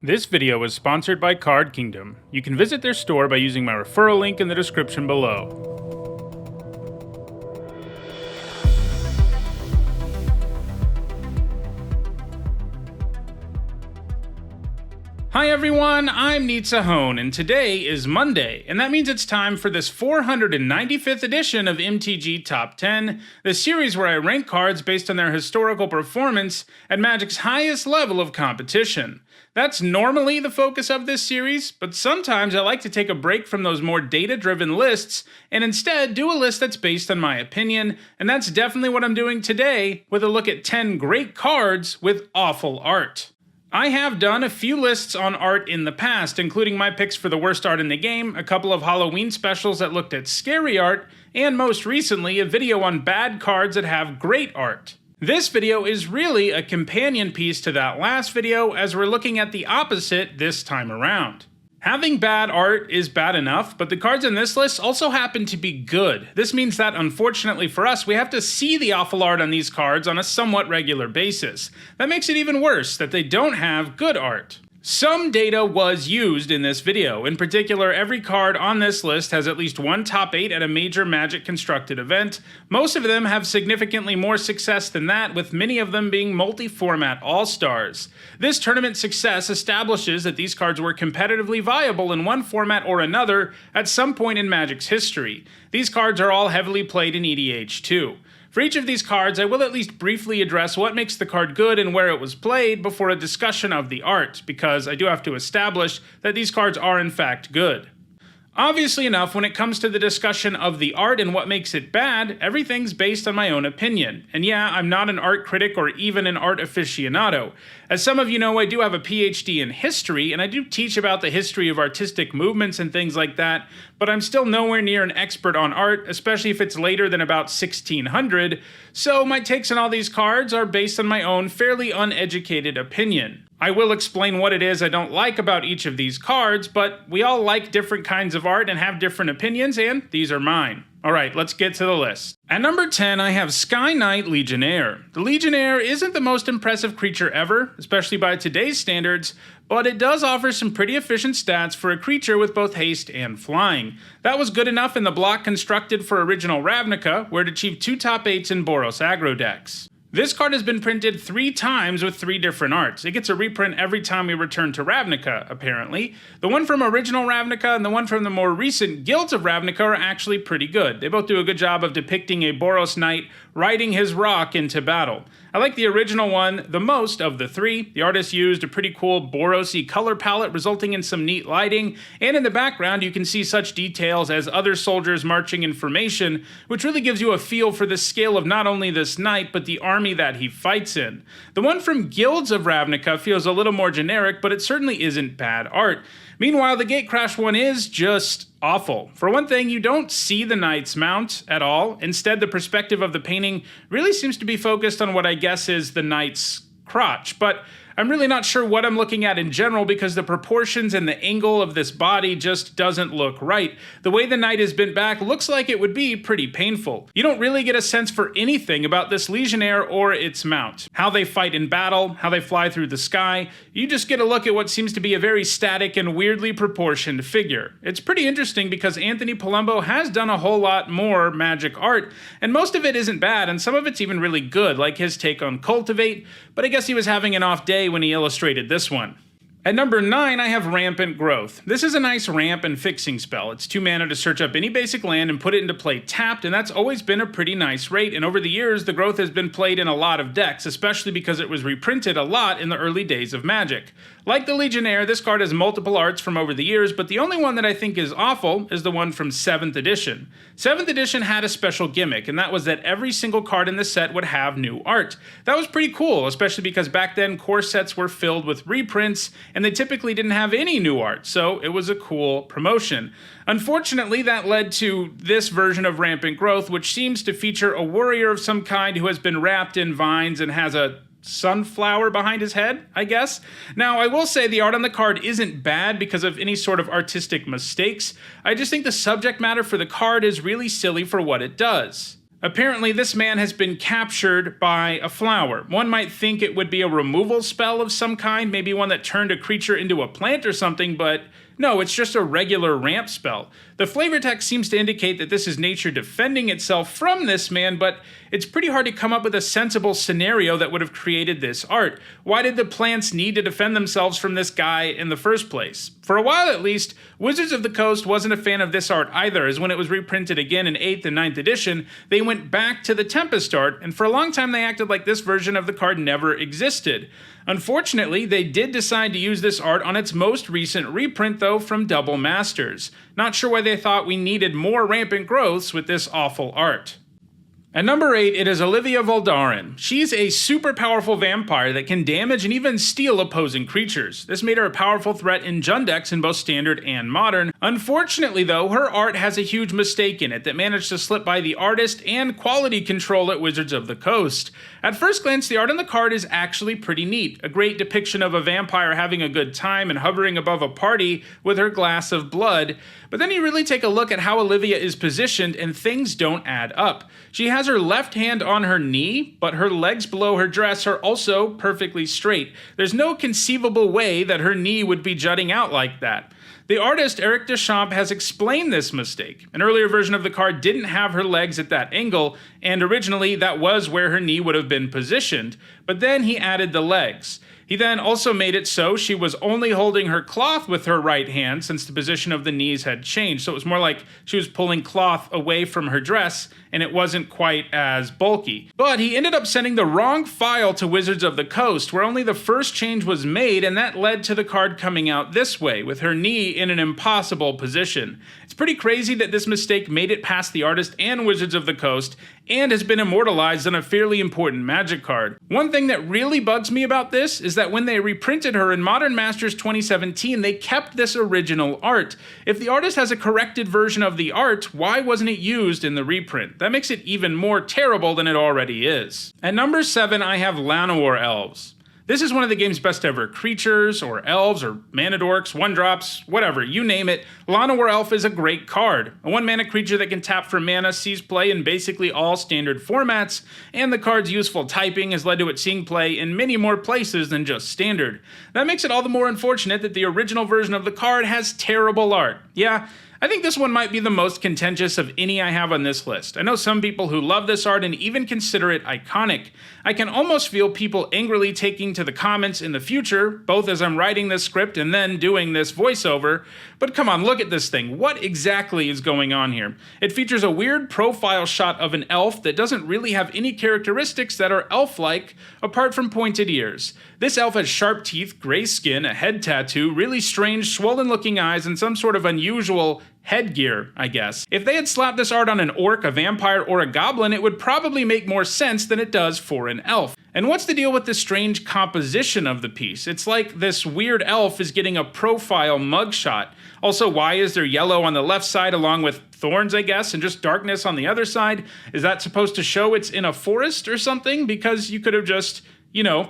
This video is sponsored by Card Kingdom. You can visit their store by using my referral link in the description below. Hi everyone, I'm Nitzahone, and today is Monday, and that means it's time for this 495th edition of MTG Top 10, the series where I rank cards based on their historical performance at Magic's highest level of competition. That's normally the focus of this series, but sometimes I like to take a break from those more data-driven lists and instead do a list that's based on my opinion, and that's definitely what I'm doing today with a look at 10 great cards with awful art. I have done a few lists on art in the past, including my picks for the worst art in the game, a couple of Halloween specials that looked at scary art, and most recently a video on bad cards that have great art. This video is really a companion piece to that last video, as we're looking at the opposite this time around. Having bad art is bad enough, but the cards in this list also happen to be good. This means that, unfortunately for us, we have to see the awful art on these cards on a somewhat regular basis. That makes it even worse that they don't have good art. Some data was used in this video. In particular, every card on this list has at least one top 8 at a major Magic constructed event. Most of them have significantly more success than that, with many of them being multi-format all-stars. This tournament success establishes that these cards were competitively viable in one format or another at some point in Magic's history. These cards are all heavily played in EDH too. For each of these cards, I will at least briefly address what makes the card good and where it was played before a discussion of the art, because I do have to establish that these cards are in fact good. Obviously enough, when it comes to the discussion of the art and what makes it bad, everything's based on my own opinion. And yeah, I'm not an art critic or even an art aficionado. As some of you know, I do have a PhD in history, and I do teach about the history of artistic movements and things like that, but I'm still nowhere near an expert on art, especially if it's later than about 1600, so my takes on all these cards are based on my own fairly uneducated opinion. I will explain what it is I don't like about each of these cards, but we all like different kinds of art and have different opinions, and these are mine. Alright, let's get to the list. At number 10, I have Sky Night Legionnaire. The Legionnaire isn't the most impressive creature ever, especially by today's standards, but it does offer some pretty efficient stats for a creature with both haste and flying. That was good enough in the block constructed for original Ravnica, where it achieved 2 top 8s in Boros aggro decks. This card has been printed 3 times with 3 different arts. It gets a reprint every time we return to Ravnica, apparently. The one from original Ravnica and the one from the more recent Guilds of Ravnica are actually pretty good. They both do a good job of depicting a Boros knight riding his rock into battle. I like the original one the most of the 3. The artist used a pretty cool Boros-y color palette, resulting in some neat lighting, and in the background you can see such details as other soldiers marching in formation, which really gives you a feel for the scale of not only this knight, but the army that he fights in. The one from Guilds of Ravnica feels a little more generic, but it certainly isn't bad art. Meanwhile, the Gatecrash one is just awful. For one thing, you don't see the knight's mount at all. Instead, the perspective of the painting really seems to be focused on what I guess is the knight's crotch, but I'm really not sure what I'm looking at in general because the proportions and the angle of this body just doesn't look right. The way the knight is bent back looks like it would be pretty painful. You don't really get a sense for anything about this Legionnaire or its mount. How they fight in battle, how they fly through the sky. You just get a look at what seems to be a very static and weirdly proportioned figure. It's pretty interesting because Anthony Palumbo has done a whole lot more Magic art, and most of it isn't bad, and some of it's even really good, like his take on Cultivate, but I guess he was having an off day when he illustrated this one. At number 9, I have Rampant Growth. This is a nice ramp and fixing spell. It's 2 mana to search up any basic land and put it into play tapped, and that's always been a pretty nice rate, and over the years, the Growth has been played in a lot of decks, especially because it was reprinted a lot in the early days of Magic. Like the Legionnaire, this card has multiple arts from over the years, but the only one that I think is awful is the one from 7th edition. 7th edition had a special gimmick, and that was that every single card in the set would have new art. That was pretty cool, especially because back then core sets were filled with reprints, and they typically didn't have any new art, so it was a cool promotion. Unfortunately, that led to this version of Rampant Growth, which seems to feature a warrior of some kind who has been wrapped in vines and has a sunflower behind his head, I guess. Now, I will say the art on the card isn't bad because of any sort of artistic mistakes. I just think the subject matter for the card is really silly for what it does. Apparently, this man has been captured by a flower. One might think it would be a removal spell of some kind, maybe one that turned a creature into a plant or something, but no, it's just a regular ramp spell. The flavor text seems to indicate that this is nature defending itself from this man, but it's pretty hard to come up with a sensible scenario that would have created this art. Why did the plants need to defend themselves from this guy in the first place? For a while at least, Wizards of the Coast wasn't a fan of this art either, as when it was reprinted again in 8th and 9th edition, they went back to the Tempest art, and for a long time they acted like this version of the card never existed. Unfortunately, they did decide to use this art on its most recent reprint though from Double Masters. Not sure why they thought we needed more Rampant Growths with this awful art. At number 8, it is Olivia Valkyrie. She's a super powerful vampire that can damage and even steal opposing creatures. This made her a powerful threat in Jund decks in both Standard and Modern. Unfortunately though, her art has a huge mistake in it that managed to slip by the artist and quality control at Wizards of the Coast. At first glance, the art on the card is actually pretty neat. A great depiction of a vampire having a good time and hovering above a party with her glass of blood. But then you really take a look at how Olivia is positioned and things don't add up. She has her left hand on her knee, but her legs below her dress are also perfectly straight. There's no conceivable way that her knee would be jutting out like that. The artist Eric Deschamps has explained this mistake. An earlier version of the card didn't have her legs at that angle, and originally that was where her knee would have been positioned, but then he added the legs. He then also made it so she was only holding her cloth with her right hand since the position of the knees had changed, so it was more like she was pulling cloth away from her dress, and it wasn't quite as bulky. But he ended up sending the wrong file to Wizards of the Coast, where only the first change was made, and that led to the card coming out this way, with her knee in an impossible position. It's pretty crazy that this mistake made it past the artist and Wizards of the Coast, and has been immortalized on a fairly important Magic card. One thing that really bugs me about this is that when they reprinted her in Modern Masters 2017, they kept this original art. If the artist has a corrected version of the art, why wasn't it used in the reprint? That makes it even more terrible than it already is. At number 7, I have Lanawar Elves. This is one of the game's best ever creatures, or elves, or mana dorks, 1-drops, whatever, you name it. Lanawar Elf is a great card. A 1-mana creature that can tap for mana sees play in basically all standard formats, and the card's useful typing has led to it seeing play in many more places than just standard. That makes it all the more unfortunate that the original version of the card has terrible art. Yeah, I think this one might be the most contentious of any I have on this list. I know some people who love this art and even consider it iconic. I can almost feel people angrily taking to the comments in the future, both as I'm writing this script and then doing this voiceover. But come on, look at this thing. What exactly is going on here? It features a weird profile shot of an elf that doesn't really have any characteristics that are elf-like, apart from pointed ears. This elf has sharp teeth, gray skin, a head tattoo, really strange, swollen-looking eyes, and some sort of unusual headgear, I guess. If they had slapped this art on an orc, a vampire, or a goblin, it would probably make more sense than it does for an elf. And what's the deal with this strange composition of the piece? It's like this weird elf is getting a profile mugshot. Also, why is there yellow on the left side along with thorns, I guess, and just darkness on the other side? Is that supposed to show it's in a forest or something? Because you could have just,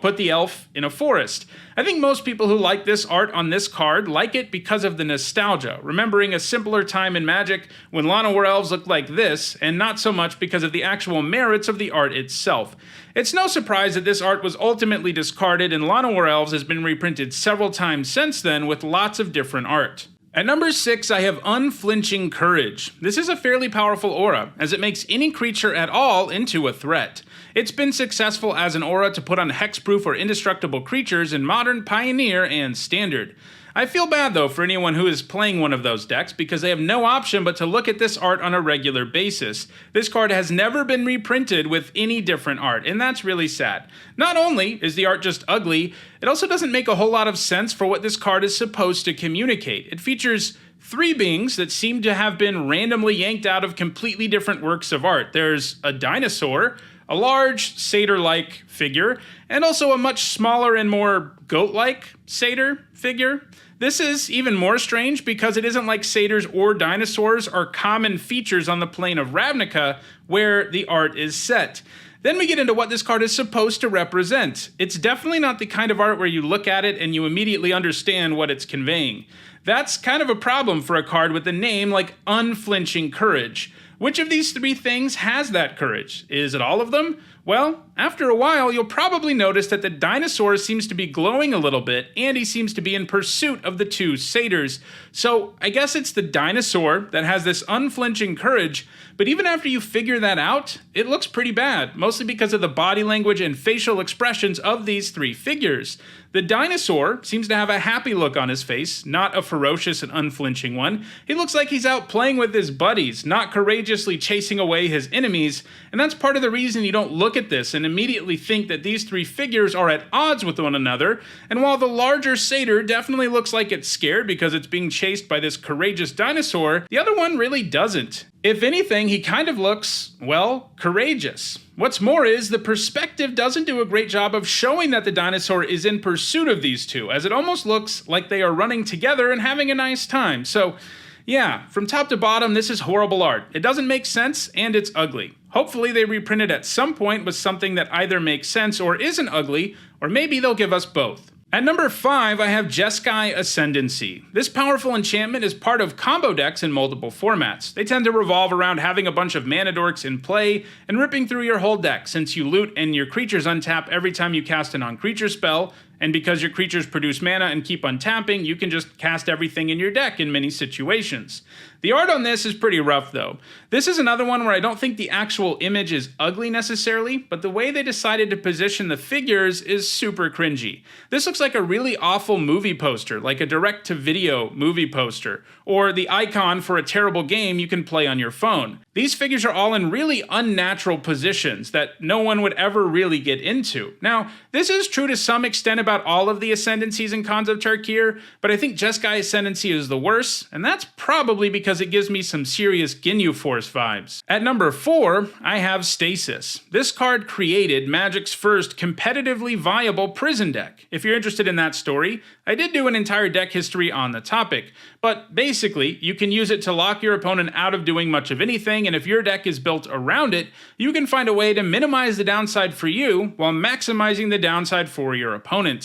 put the elf in a forest. I think most people who like this art on this card like it because of the nostalgia, remembering a simpler time in Magic when Lanawar Elves looked like this, and not so much because of the actual merits of the art itself. It's no surprise that this art was ultimately discarded, and Lanawar Elves has been reprinted several times since then with lots of different art. At number 6, I have Unflinching Courage. This is a fairly powerful aura, as it makes any creature at all into a threat. It's been successful as an aura to put on hexproof or indestructible creatures in Modern, Pioneer, and Standard. I feel bad though for anyone who is playing one of those decks because they have no option but to look at this art on a regular basis. This card has never been reprinted with any different art, and that's really sad. Not only is the art just ugly, it also doesn't make a whole lot of sense for what this card is supposed to communicate. It features 3 beings that seem to have been randomly yanked out of completely different works of art. There's a dinosaur, a large satyr-like figure, and also a much smaller and more goat-like satyr figure. This is even more strange because it isn't like satyrs or dinosaurs are common features on the plane of Ravnica where the art is set. Then we get into what this card is supposed to represent. It's definitely not the kind of art where you look at it and you immediately understand what it's conveying. That's kind of a problem for a card with a name like Unflinching Courage. Which of these three things has that courage? Is it all of them? Well, after a while, you'll probably notice that the dinosaur seems to be glowing a little bit, and he seems to be in pursuit of the two satyrs. So I guess it's the dinosaur that has this unflinching courage, but even after you figure that out, it looks pretty bad, mostly because of the body language and facial expressions of these three figures. The dinosaur seems to have a happy look on his face, not a ferocious and unflinching one. He looks like he's out playing with his buddies, not courageously chasing away his enemies, and that's part of the reason you don't look at this and immediately think that these three figures are at odds with one another. And while the larger satyr definitely looks like it's scared because it's being chased by this courageous dinosaur, the other one really doesn't. If anything, he kind of looks, well, courageous. What's more is the perspective doesn't do a great job of showing that the dinosaur is in pursuit of these two, as it almost looks like they are running together and having a nice time. So yeah, from top to bottom, this is horrible art. It doesn't make sense, and it's ugly. Hopefully they reprint it at some point with something that either makes sense or isn't ugly, or maybe they'll give us both. At number 5, I have Jessikai Ascendancy. This powerful enchantment is part of combo decks in multiple formats. They tend to revolve around having a bunch of mana dorks in play and ripping through your whole deck, since you loot and your creatures untap every time you cast a non-creature spell, and because your creatures produce mana and keep untapping, you can just cast everything in your deck in many situations. The art on this is pretty rough though. This is another one where I don't think the actual image is ugly necessarily, but the way they decided to position the figures is super cringy. This looks like a really awful movie poster, like a direct-to-video movie poster, or the icon for a terrible game you can play on your phone. These figures are all in really unnatural positions that no one would ever really get into. Now, this is true to some extent about all of the Ascendancies and Khans of Tarkir, but I think Jessikai Ascendancy is the worst, and that's probably because it gives me some serious Ginyu Force vibes. At number 4, I have Stasis. This card created Magic's first competitively viable prison deck. If you're interested in that story, I did do an entire deck history on the topic, but basically, you can use it to lock your opponent out of doing much of anything, and if your deck is built around it, you can find a way to minimize the downside for you while maximizing the downside for your opponent.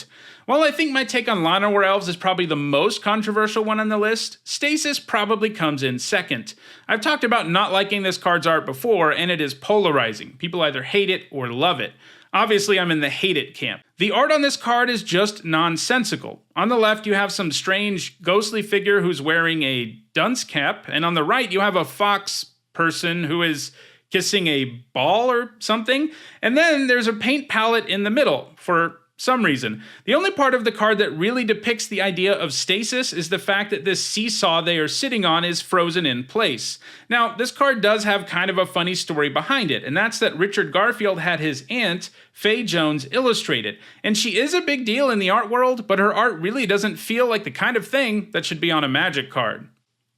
While I think my take on Lanawar Elves is probably the most controversial one on the list, Stasis probably comes in second. I've talked about not liking this card's art before, and it is polarizing. People either hate it or love it. Obviously, I'm in the hate it camp. The art on this card is just nonsensical. On the left, you have some strange ghostly figure who's wearing a dunce cap, and on the right, you have a fox person who is kissing a ball or something, and then there's a paint palette in the middle for some reason. The only part of the card that really depicts the idea of stasis is the fact that this seesaw they are sitting on is frozen in place. Now, this card does have kind of a funny story behind it, and that's that Richard Garfield had his aunt, Faye Jones, illustrate it. And she is a big deal in the art world, but her art really doesn't feel like the kind of thing that should be on a Magic card.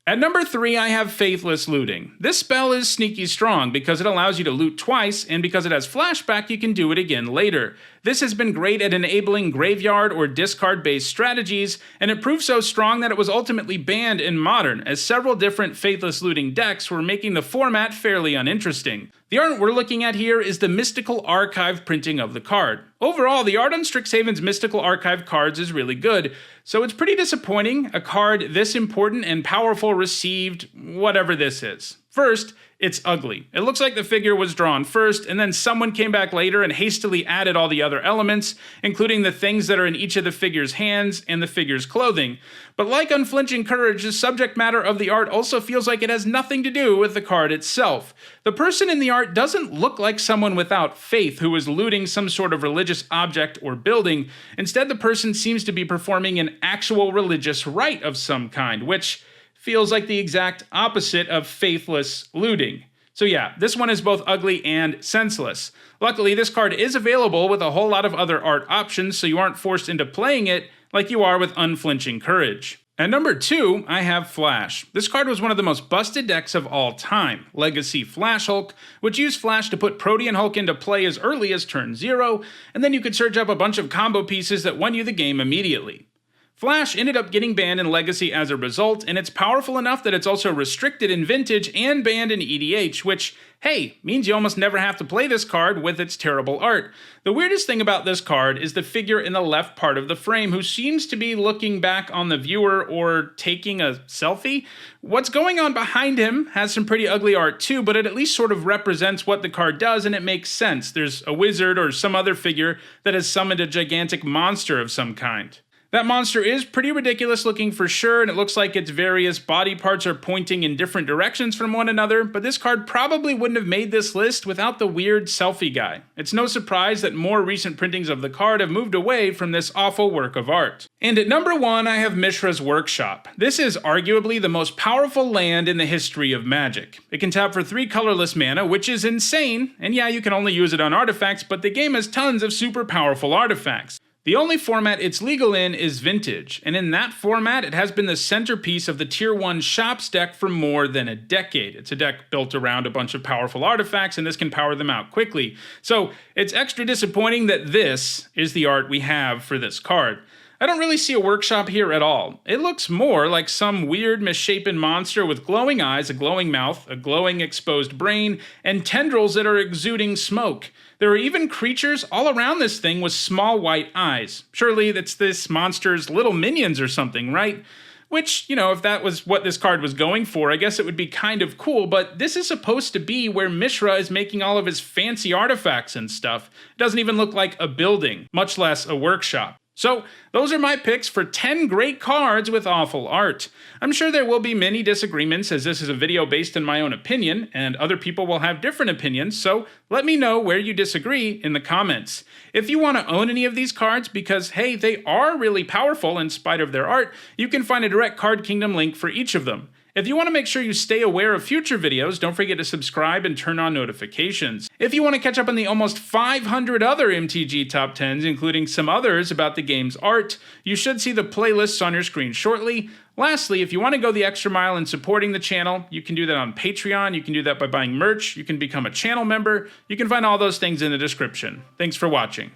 At number 3, I have Faithless Looting. This spell is sneaky strong because it allows you to loot twice, and because it has flashback, you can do it again later. This has been great at enabling graveyard or discard-based strategies, and it proved so strong that it was ultimately banned in Modern, as several different Faithless Looting decks were making the format fairly uninteresting. The art we're looking at here is the Mystical Archive printing of the card. Overall, the art on Strixhaven's Mystical Archive cards is really good, so it's pretty disappointing a card this important and powerful received whatever this is. First, it's ugly. It looks like the figure was drawn first, and then someone came back later and hastily added all the other elements, including the things that are in each of the figure's hands and the figure's clothing. But like Unflinching Courage, the subject matter of the art also feels like it has nothing to do with the card itself. The person in the art doesn't look like someone without faith who is looting some sort of religious object or building. Instead, the person seems to be performing an actual religious rite of some kind, which feels like the exact opposite of faithless looting. So yeah, this one is both ugly and senseless. Luckily, this card is available with a whole lot of other art options, so you aren't forced into playing it like you are with Unflinching Courage. At number 2, I have Flash. This card was one of the most busted decks of all time. Legacy Flash Hulk, which used Flash to put Protean Hulk into play as early as turn 0, and then you could search up a bunch of combo pieces that won you the game immediately. Flash ended up getting banned in Legacy as a result, and it's powerful enough that it's also restricted in Vintage and banned in EDH, which, hey, means you almost never have to play this card with its terrible art. The weirdest thing about this card is the figure in the left part of the frame who seems to be looking back on the viewer or taking a selfie. What's going on behind him has some pretty ugly art too, but it at least sort of represents what the card does and it makes sense. There's a wizard or some other figure that has summoned a gigantic monster of some kind. That monster is pretty ridiculous looking for sure, and it looks like its various body parts are pointing in different directions from one another, but this card probably wouldn't have made this list without the weird selfie guy. It's no surprise that more recent printings of the card have moved away from this awful work of art. And at number 1, I have Misras Workshop. This is arguably the most powerful land in the history of Magic. It can tap for 3 colorless mana, which is insane, and yeah, you can only use it on artifacts, but the game has tons of super powerful artifacts. The only format it's legal in is Vintage, and in that format it has been the centerpiece of the Tier 1 Shops deck for more than a decade. It's a deck built around a bunch of powerful artifacts, and this can power them out quickly. So it's extra disappointing that this is the art we have for this card. I don't really see a workshop here at all. It looks more like some weird misshapen monster with glowing eyes, a glowing mouth, a glowing exposed brain, and tendrils that are exuding smoke. There are even creatures all around this thing with small white eyes. Surely that's this monster's little minions or something, right? Which, you know, if that was what this card was going for, I guess it would be kind of cool, but this is supposed to be where Mishra is making all of his fancy artifacts and stuff. It doesn't even look like a building, much less a workshop. So, those are my picks for 10 great cards with awful art. I'm sure there will be many disagreements as this is a video based on my own opinion, and other people will have different opinions, so let me know where you disagree in the comments. If you want to own any of these cards because, hey, they are really powerful in spite of their art, you can find a direct Card Kingdom link for each of them. If you want to make sure you stay aware of future videos, don't forget to subscribe and turn on notifications. If you want to catch up on the almost 500 other MTG Top 10s, including some others about the game's art, you should see the playlists on your screen shortly. Lastly, if you want to go the extra mile in supporting the channel, you can do that on Patreon, you can do that by buying merch, you can become a channel member, you can find all those things in the description. Thanks for watching.